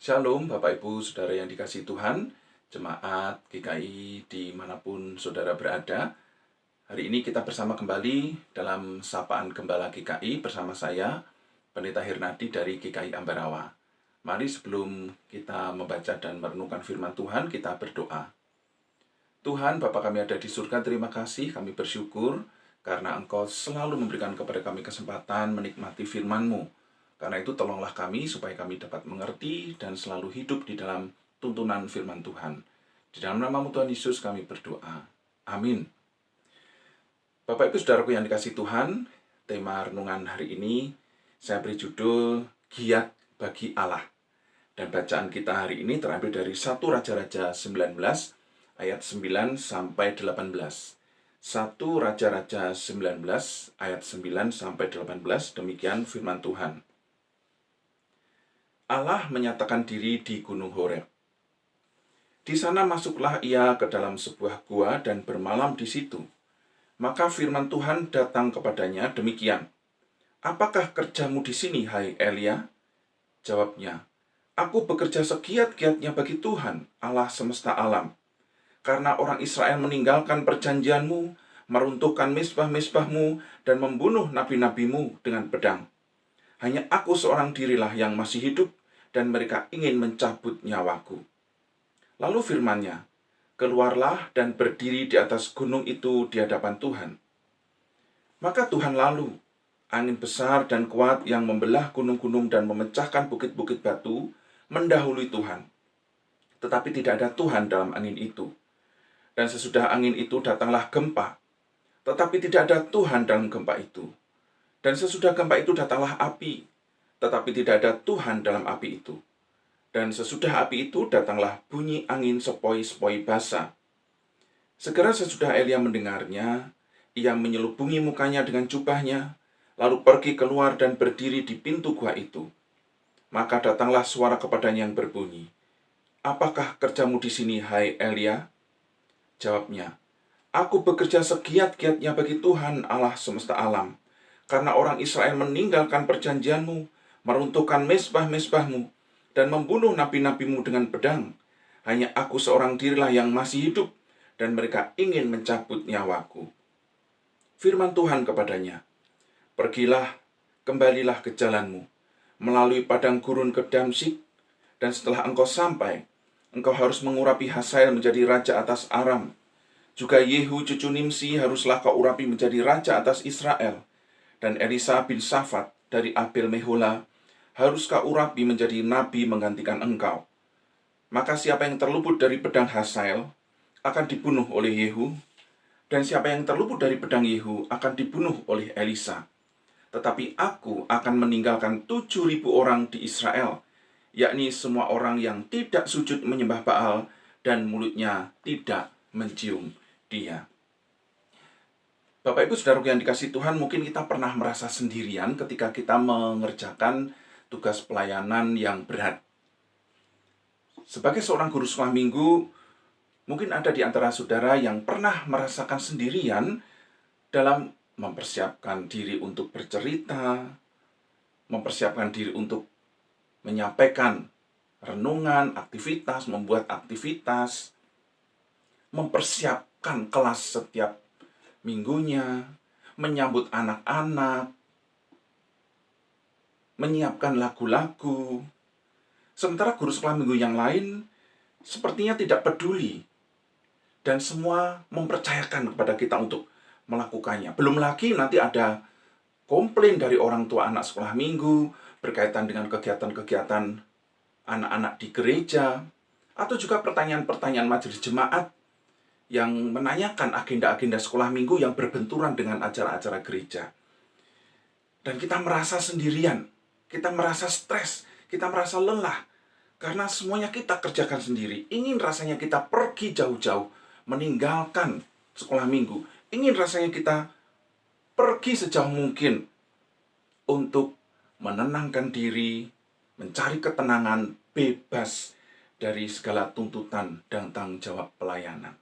Shalom Bapak Ibu Saudara yang dikasihi Tuhan, Jemaat GKI dimanapun Saudara berada. Hari ini kita bersama kembali dalam Sapaan Gembala GKI bersama saya, Pendeta Hirnadi dari GKI Ambarawa. Mari sebelum kita membaca dan merenungkan firman Tuhan, kita berdoa. Tuhan, Bapa kami ada di surga, terima kasih, kami bersyukur karena Engkau selalu memberikan kepada kami kesempatan menikmati firman-Mu. Karena itu tolonglah kami supaya kami dapat mengerti dan selalu hidup di dalam tuntunan firman Tuhan. Di dalam nama Tuhan Yesus kami berdoa. Amin. Bapak Ibu Saudaraku yang dikasihi Tuhan, tema renungan hari ini saya beri judul Giat bagi Allah. Dan bacaan kita hari ini terambil dari 1 Raja-Raja 19 ayat 9 sampai 18. 1 Raja-Raja 19 ayat 9 sampai 18, demikian firman Tuhan. Allah menyatakan diri di Gunung Horeb. Di sana masuklah ia ke dalam sebuah gua dan bermalam di situ. Maka firman Tuhan datang kepadanya demikian. Apakah kerjamu di sini, hai Elia? Jawabnya, aku bekerja segiat-giatnya bagi Tuhan, Allah semesta alam. Karena orang Israel meninggalkan perjanjianmu, meruntuhkan mezbah-mezbahmu, dan membunuh nabi-nabimu dengan pedang. Hanya aku seorang dirilah yang masih hidup, dan mereka ingin mencabut nyawaku. Lalu firman-Nya, keluarlah dan berdiri di atas gunung itu di hadapan Tuhan. Maka Tuhan lalu, angin besar dan kuat yang membelah gunung-gunung dan memecahkan bukit-bukit batu, mendahului Tuhan. Tetapi tidak ada Tuhan dalam angin itu. Dan sesudah angin itu datanglah gempa, tetapi tidak ada Tuhan dalam gempa itu. Dan sesudah gempa itu datanglah api, tetapi tidak ada Tuhan dalam api itu. Dan sesudah api itu datanglah bunyi angin sepoi-sepoi basah. Segera sesudah Elia mendengarnya, ia menyelubungi mukanya dengan jubahnya, lalu pergi keluar dan berdiri di pintu gua itu. Maka datanglah suara kepadanya yang berbunyi, apakah kerjamu di sini, hai Elia? Jawabnya, aku bekerja segiat-giatnya bagi Tuhan Allah semesta alam, karena orang Israel meninggalkan perjanjianmu, meruntuhkan mezbah-mezbahmu, dan membunuh nabi-nabimu dengan pedang. Hanya aku seorang dirilah yang masih hidup, dan mereka ingin mencabut nyawaku. Firman Tuhan kepadanya, pergilah, kembalilah ke jalanmu, melalui padang gurun ke Damsyik, dan setelah engkau sampai, engkau harus mengurapi Hazael menjadi raja atas Aram. Juga Yehu cucu Nimsi haruslah kau urapi menjadi raja atas Israel. Dan Elisa bin Safat dari Abel Mehola harus kau urapi menjadi nabi menggantikan engkau. Maka siapa yang terluput dari pedang Hazael akan dibunuh oleh Yehu, dan siapa yang terluput dari pedang Yehu akan dibunuh oleh Elisa. Tetapi aku akan meninggalkan 7.000 orang di Israel, yakni semua orang yang tidak sujud menyembah Baal dan mulutnya tidak mencium dia. Bapak Ibu Saudaraku yang dikasihi Tuhan, mungkin kita pernah merasa sendirian ketika kita mengerjakan tugas pelayanan yang berat. Sebagai seorang guru sekolah minggu, mungkin ada di antara saudara yang pernah merasakan sendirian dalam mempersiapkan diri untuk bercerita, mempersiapkan diri untuk menyampaikan renungan, aktivitas, membuat aktivitas, mempersiapkan kelas setiap minggunya, menyambut anak-anak, menyiapkan lagu-lagu. Sementara guru sekolah minggu yang lain sepertinya tidak peduli, dan semua mempercayakan kepada kita untuk melakukannya. Belum lagi nanti ada komplain dari orang tua anak sekolah minggu berkaitan dengan kegiatan-kegiatan anak-anak di gereja, atau juga pertanyaan-pertanyaan majelis jemaat yang menanyakan agenda-agenda sekolah minggu yang berbenturan dengan acara-acara gereja. Dan kita merasa sendirian, kita merasa stres, kita merasa lelah, karena semuanya kita kerjakan sendiri. Ingin rasanya kita pergi jauh-jauh, meninggalkan sekolah minggu. Ingin rasanya kita pergi sejauh mungkin untuk menenangkan diri, mencari ketenangan, bebas dari segala tuntutan dan tanggung jawab pelayanan.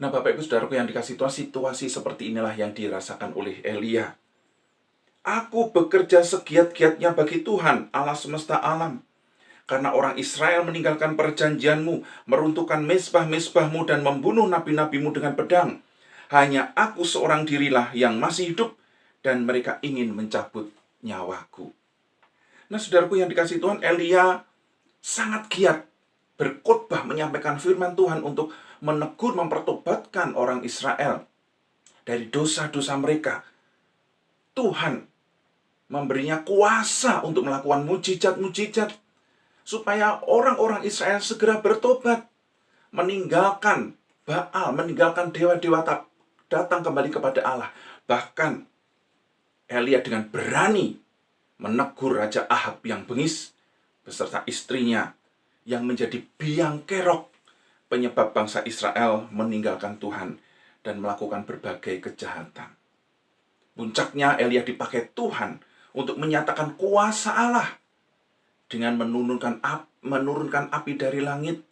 Nah, Bapak Ibu Saudaraku yang dikasihi Tuhan, situasi seperti inilah yang dirasakan oleh Elia. Aku bekerja segiat-giatnya bagi Tuhan, Allah semesta alam. Karena orang Israel meninggalkan perjanjianmu, meruntuhkan mezbah-mezbahmu, dan membunuh nabi-nabimu dengan pedang. Hanya aku seorang dirilah yang masih hidup, dan mereka ingin mencabut nyawaku. Nah, saudaraku yang dikasihi Tuhan, Elia sangat giat berkhotbah menyampaikan firman Tuhan untuk menegur, mempertobatkan orang Israel dari dosa-dosa mereka. Tuhan memberinya kuasa untuk melakukan mujizat-mujizat supaya orang-orang Israel segera bertobat, meninggalkan Baal, meninggalkan dewa-dewa, datang kembali kepada Allah. Bahkan Elia dengan berani menegur Raja Ahab yang bengis beserta istrinya yang menjadi biang kerok penyebab bangsa Israel meninggalkan Tuhan dan melakukan berbagai kejahatan. Puncaknya Elia dipakai Tuhan untuk menyatakan kuasa Allah dengan menurunkan api dari langit,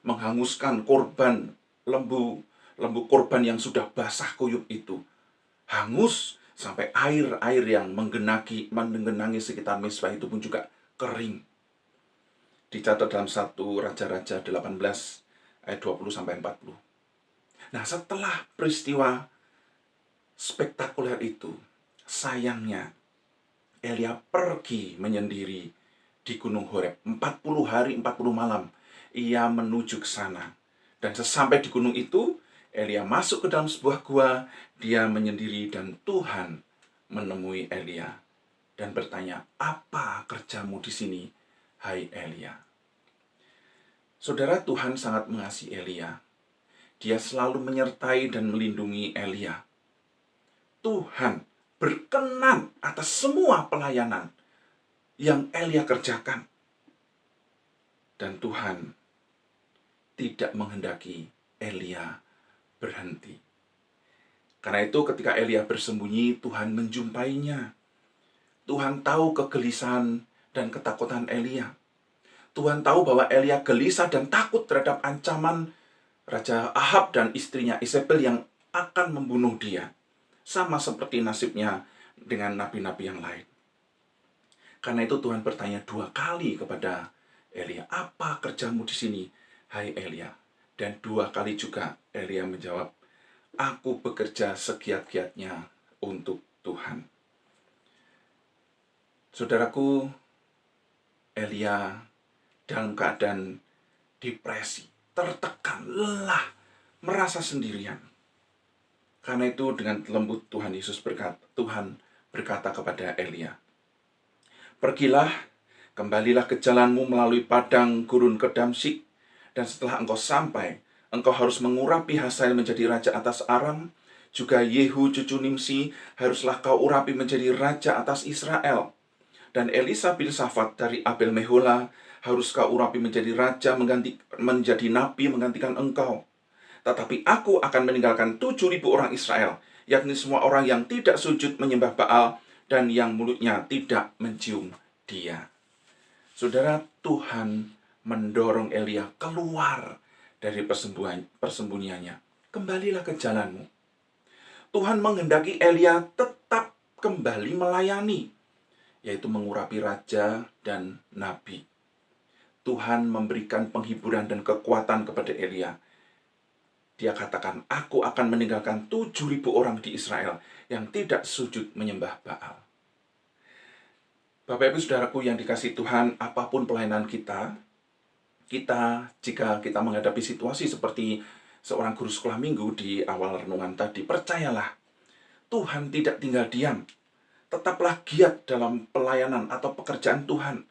menghanguskan korban lembu korban yang sudah basah kuyup itu. Hangus sampai air yang menggenangi sekitar mezbah itu pun juga kering. Dicatat dalam 1 Raja-Raja 18 ayat 20-40. Nah, setelah peristiwa spektakuler itu, sayangnya Elia pergi menyendiri di Gunung Horeb. 40 hari 40 malam ia menuju ke sana. Dan sesampai di gunung itu, Elia masuk ke dalam sebuah gua. Dia menyendiri dan Tuhan menemui Elia dan bertanya, "Apa kerjamu di sini, hai Elia?" Saudara, Tuhan sangat mengasihi Elia. Dia selalu menyertai dan melindungi Elia. Tuhan berkenan atas semua pelayanan yang Elia kerjakan. Dan Tuhan tidak menghendaki Elia berhenti. Karena itu ketika Elia bersembunyi, Tuhan menjumpainya. Tuhan tahu kegelisahan dan ketakutan Elia. Tuhan tahu bahwa Elia gelisah dan takut terhadap ancaman Raja Ahab dan istrinya Isabel yang akan membunuh dia. Sama seperti nasibnya dengan nabi-nabi yang lain. Karena itu Tuhan bertanya 2 kali kepada Elia, "Apa kerjamu di sini, hai Elia?" Dan 2 kali juga Elia menjawab, "Aku bekerja segiat-giatnya untuk Tuhan." Saudaraku, Elia dalam keadaan depresi, tertekan, lelah, merasa sendirian. Karena itu dengan lembut Tuhan berkata kepada Elia, "Pergilah, kembalilah ke jalanmu melalui padang gurun ke Damsyik, dan setelah engkau sampai, engkau harus mengurapi Hazael menjadi raja atas Aram, juga Yehu cucu Nimsi haruslah kau urapi menjadi raja atas Israel. Dan Elisa bin Safat dari Abel Mehola harus kau urapi menjadi raja menjadi nabi menggantikan engkau. Tetapi aku akan meninggalkan 7.000 orang Israel, yakni semua orang yang tidak sujud menyembah Baal dan yang mulutnya tidak mencium dia." Saudara, Tuhan mendorong Elia keluar dari persembunyiannya. Kembalilah ke jalanmu. Tuhan menghendaki Elia tetap kembali melayani, yaitu mengurapi raja dan nabi. Tuhan memberikan penghiburan dan kekuatan kepada Elia. Dia katakan, "Aku akan meninggalkan 7.000 orang di Israel yang tidak sujud menyembah Baal." Bapak Ibu Saudaraku yang dikasihi Tuhan, apapun pelayanan kita, jika kita menghadapi situasi seperti seorang guru sekolah minggu di awal renungan tadi, percayalah, Tuhan tidak tinggal diam. Tetaplah giat dalam pelayanan atau pekerjaan Tuhan.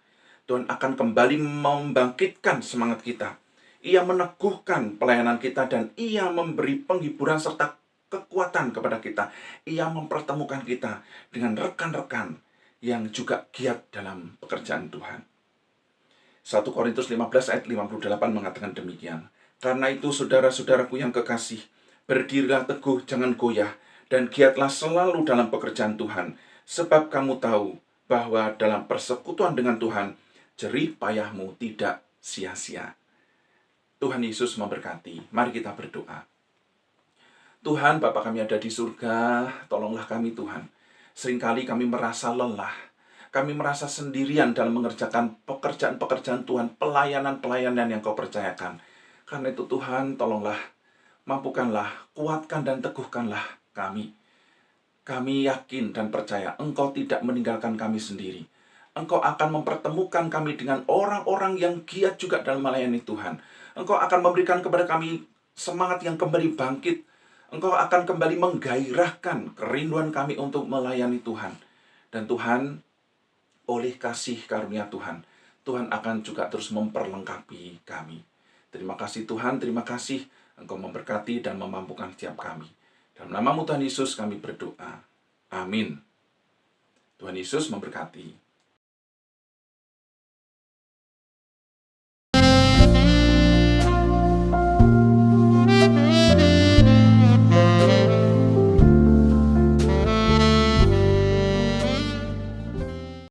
Tuhan akan kembali membangkitkan semangat kita. Ia meneguhkan pelayanan kita dan Ia memberi penghiburan serta kekuatan kepada kita. Ia mempertemukan kita dengan rekan-rekan yang juga giat dalam pekerjaan Tuhan. 1 Korintus 15 ayat 58 mengatakan demikian. "Karena itu saudara-saudaraku yang kekasih, berdirilah teguh, jangan goyah, dan giatlah selalu dalam pekerjaan Tuhan. Sebab kamu tahu bahwa dalam persekutuan dengan Tuhan, jerih payahmu tidak sia-sia." Tuhan Yesus memberkati. Mari kita berdoa. Tuhan, Bapa kami ada di surga, tolonglah kami Tuhan. Seringkali kami merasa lelah, kami merasa sendirian dalam mengerjakan pekerjaan-pekerjaan Tuhan, pelayanan-pelayanan yang Kau percayakan. Karena itu Tuhan, tolonglah, mampukanlah, kuatkan dan teguhkanlah kami. Kami yakin dan percaya Engkau tidak meninggalkan kami sendiri. Engkau akan mempertemukan kami dengan orang-orang yang giat juga dalam melayani Tuhan. Engkau akan memberikan kepada kami semangat yang kembali bangkit. Engkau akan kembali menggairahkan kerinduan kami untuk melayani Tuhan. Dan Tuhan, oleh kasih karunia Tuhan, Tuhan akan juga terus memperlengkapi kami. Terima kasih Tuhan, terima kasih Engkau memberkati dan memampukan setiap kami. Dalam nama Tuhan Yesus kami berdoa. Amin. Tuhan Yesus memberkati.